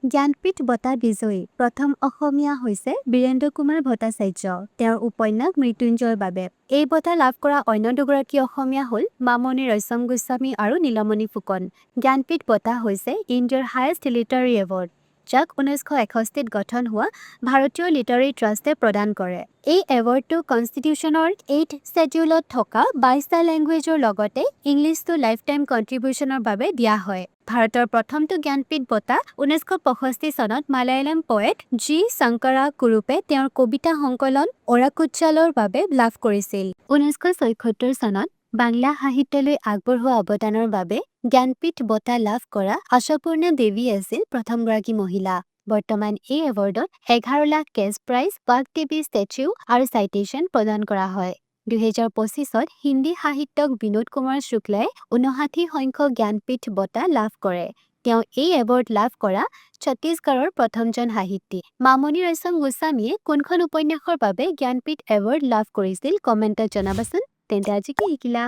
জ্ঞানপীঠ বঁটা বিজয়ী প্ৰথম অসমীয়া হৈছে বীৰেন্দ্ৰ কুমাৰ ভট্টাচাৰ্য তেওঁৰ উপন্যাস মৃত্যুঞ্জয়ৰ বাবে। এই বঁটা লাভ কৰা অন্য দুগৰাকী অসমীয়া হ'ল মামণি ৰয়ছম গোস্বামী আৰু নীলমণি ফুকন। জ্ঞানপীঠ বঁটা হৈছে ইণ্ডিয়াৰ হায়েষ্ট লিটাৰী এৱাৰ্ড, যাক 1961ত গঠন হোৱা ভাৰতীয় লিটাৰী ট্ৰাষ্টে প্ৰদান কৰে। এই এৱাৰ্ডটো কনষ্টিটিউশ্যনৰ 8th শ্বেডিউলত থকা 22টা লেংগুৱেজৰ লগতে ইংলিছ টু লাইফ টাইম কণ্ট্ৰিবিউশ্যনৰ বাবে দিয়া হয়। ভাৰতৰ প্ৰথমটো জ্ঞানপীঠ বঁটা 1965 চনত মালায়ালাম পয়েট জি শংকৰা কুৰুপে তেওঁৰ কবিতা সংকলন অৰাকুঞ্চালৰ বাবে লাভ কৰিছিল। 1976 চনত বাংলা সাহিত্যলৈ আগবঢ়োৱা অৱদানৰ বাবে জ্ঞানপীঠ বঁটা লাভ কৰা আশাপূৰ্ণা দেৱী আছিল প্ৰথমগৰাকী মহিলা। বৰ্তমান এই এৱাৰ্ডত 11 lakh cash prize, Bagdevi statue আৰু চাইটেশ্যন প্ৰদান কৰা হয়। 2025ত হিন্দী সাহিত্যক বিনোদ কুমাৰ শুক্লাই 59 সংখ্যক জ্ঞানপীঠ বঁটা লাভ কৰে। তেওঁ এই এৱাৰ্ড লাভ কৰা ছত্তীশগড়ৰ প্ৰথমজন সাহিত্যিক। মামণি ৰয়ছম গোস্বামীয়ে কোনখন উপন্যাসৰ বাবে জ্ঞানপীঠ এৱাৰ্ড লাভ কৰিছিল কমেণ্টত জনাবাচোন। তেন্তে আজি কি শিকিলা?